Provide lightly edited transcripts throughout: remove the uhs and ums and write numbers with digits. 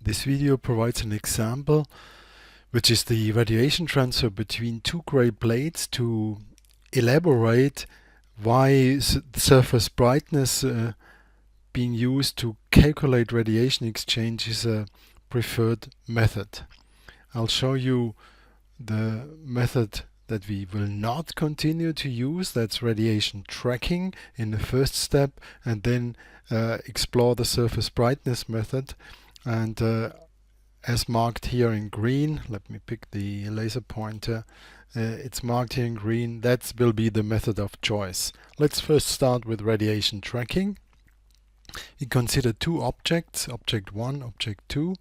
This video provides an example, which is the radiation transfer between two gray plates to elaborate why surface brightness being used to calculate radiation exchange is a preferred method. I'll show you the method that we will not continue to use, that's radiation tracking in the first step, and then explore the surface brightness method. And as marked here in green, let me pick the laser pointer, it's marked here in green, that will be the method of choice. Let's first start with radiation tracking. We consider two objects, object 1, object 2,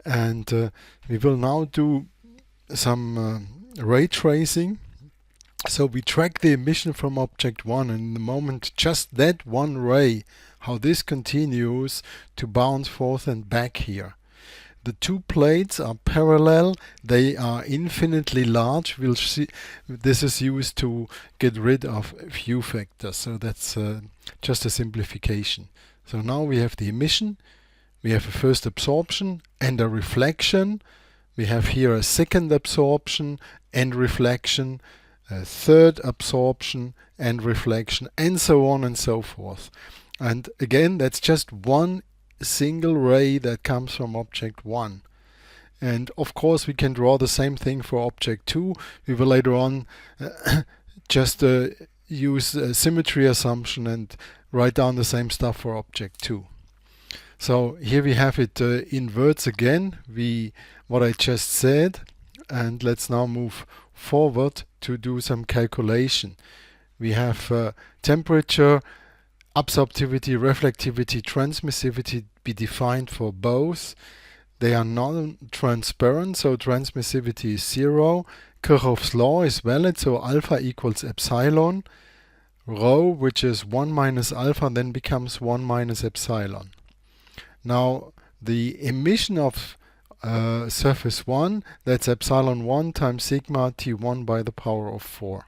and we will now do some ray tracing. So we track the emission from object 1, and in the moment just that one ray, how this continues to bounce forth and back here. The two plates are parallel, they are infinitely large. We'll see this is used to get rid of view factor, so that's just a simplification. So now we have the emission, we have a first absorption and a reflection. We have here a second absorption and reflection, a third absorption and reflection, and so on and so forth. And again, that's just one single ray that comes from object 1. And of course we can draw the same thing for object 2. We will later on just use a symmetry assumption and write down the same stuff for object 2. So here we have it inverts again, what I just said, and let's now move forward to do some calculation. We have temperature, absorptivity, reflectivity, transmissivity be defined for both. They are non-transparent, so transmissivity is 0. Kirchhoff's law is valid, so alpha equals epsilon. Rho, which is 1 minus alpha, then becomes 1 minus epsilon. Now the emission of surface 1, that's epsilon 1 times sigma T1 by the power of 4.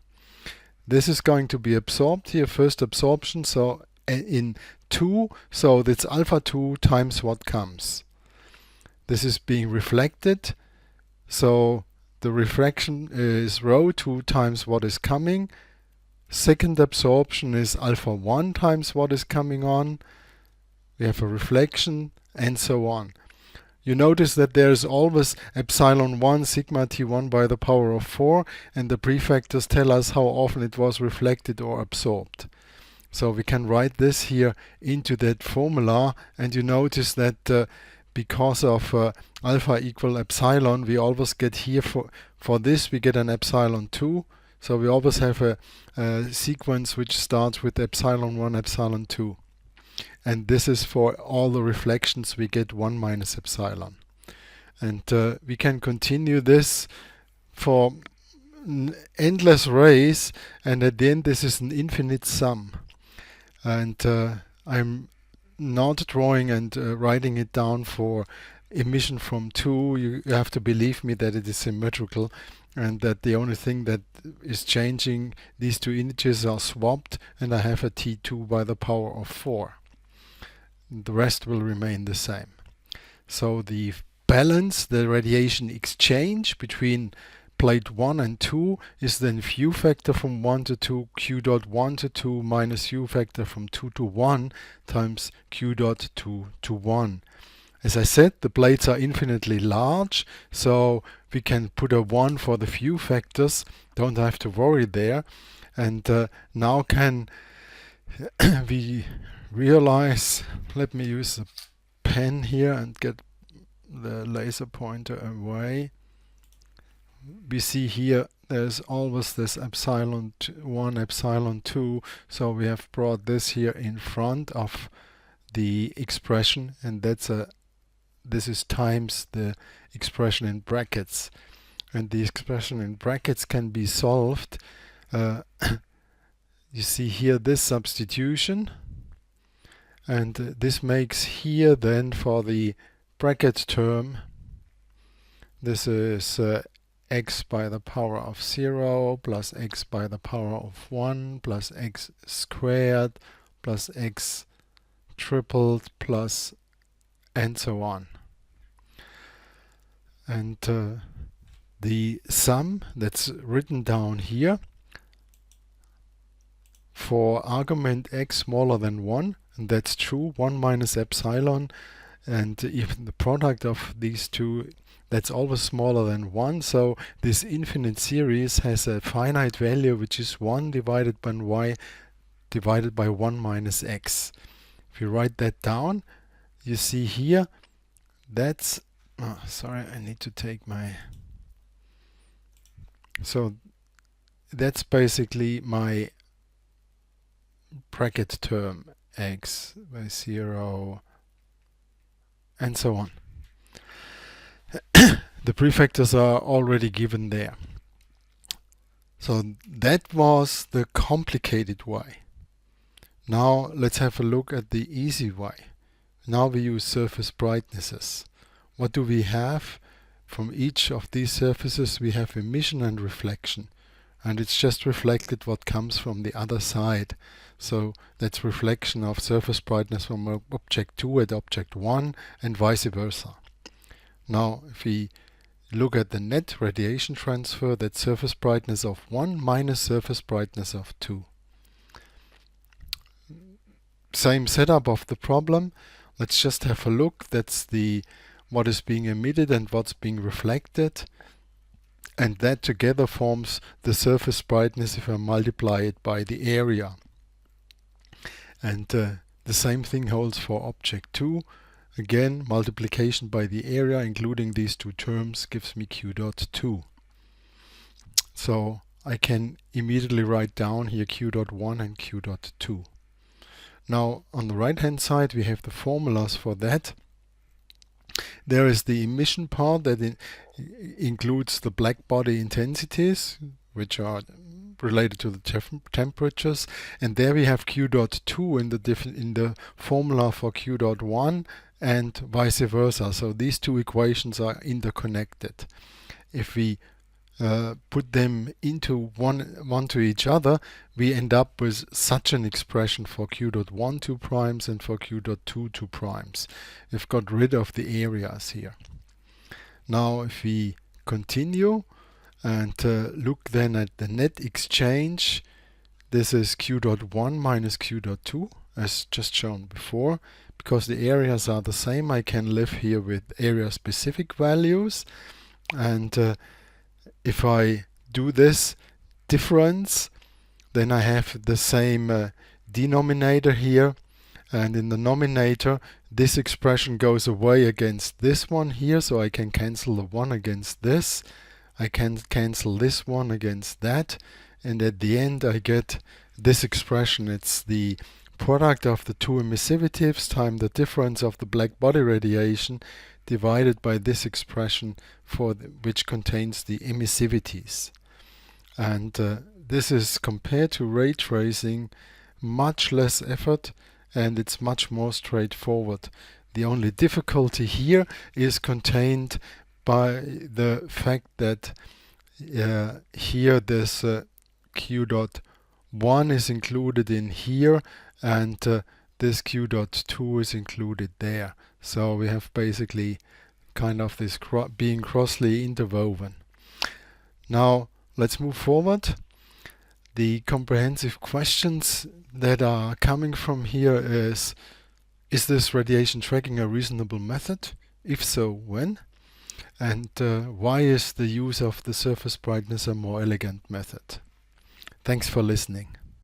This is going to be absorbed here, first absorption, so in 2, so that's alpha 2 times what comes. This is being reflected, so the refraction is rho 2 times what is coming. Second absorption is alpha 1 times what is coming on. We have a reflection and so on. You notice that there is always epsilon 1 sigma T1 by the power of 4, and the prefactors tell us how often it was reflected or absorbed. So we can write this here into that formula, and you notice that because of alpha equal epsilon, we always get here for this we get an epsilon 2. So we always have a sequence which starts with epsilon 1, epsilon 2. And this is for all the reflections we get 1 minus epsilon. And we can continue this for endless rays, and at the end this is an infinite sum. And I'm not drawing and writing it down for emission from 2. You have to believe me that it is symmetrical, and that the only thing that is changing, these two integers are swapped, and I have a T2 by the power of 4. The rest will remain the same. So the balance, the radiation exchange between plate 1 and 2 is then view factor from 1 to 2, q dot 1 to 2 minus view factor from 2 to 1 times q dot 2 to 1. As I said, the plates are infinitely large, so we can put a 1 for the view factors, don't have to worry there. And now can we realize, let me use a pen here and get the laser pointer away. We see here there's always this epsilon 1, epsilon 2, so we have brought this here in front of the expression, and this is times the expression in brackets. And the expression in brackets can be solved. You see here this substitution, and this makes here then for the bracket term, this is x by the power of 0 plus x by the power of 1 plus x squared plus x tripled plus and so on. And the sum that's written down here for argument x smaller than 1, and that's true, 1 minus epsilon, and even the product of these two, that's always smaller than 1. So this infinite series has a finite value, which is 1 divided by y divided by 1 minus x. If you write that down, you see here, that's, sorry, I need to take my, so that's basically my bracket term, x by 0 and so on. The prefactors are already given there. So that was the complicated y. Now let's have a look at the easy y. Now we use surface brightnesses. What do we have? From each of these surfaces we have emission and reflection. And it's just reflected what comes from the other side. So that's reflection of surface brightness from object 2 at object 1 and vice versa. Now if we look at the net radiation transfer, that's surface brightness of 1 minus surface brightness of 2. Same setup of the problem. Let's just have a look. That's the what is being emitted and what's being reflected. And that together forms the surface brightness if I multiply it by the area. And the same thing holds for object 2. Again, multiplication by the area, including these two terms, gives me q dot 2. So I can immediately write down here q dot 1 and q dot 2. Now on the right hand side we have the formulas for that. There is the emission part that includes the black body intensities, which are related to the temperatures, and there we have q dot 2 in the formula for q dot 1 and vice versa. So these two equations are interconnected. If we put them into one to each other, we end up with such an expression for q dot 1 2 primes and for q dot 2 2 primes. We've got rid of the areas here. Now if we continue and look then at the net exchange, this is q dot 1 minus q dot 2 as just shown before. Because the areas are the same, I can live here with area specific values, and if I do this difference, then I have the same denominator here, and in the nominator this expression goes away against this one here, so I can cancel the one against this, I can cancel this one against that, and at the end I get this expression. It's the product of the two emissivitives times the difference of the black body radiation divided by this expression for which contains the emissivities. And this is, compared to ray tracing, much less effort, and it's much more straightforward. The only difficulty here is contained by the fact that here this q dot 1 is included in here, and this q dot 2 is included there. So we have basically kind of this being crossly interwoven. Now let's move forward. The comprehensive questions that are coming from here is this radiation tracking a reasonable method? If so, when? And why is the use of the surface brightness a more elegant method? Thanks for listening.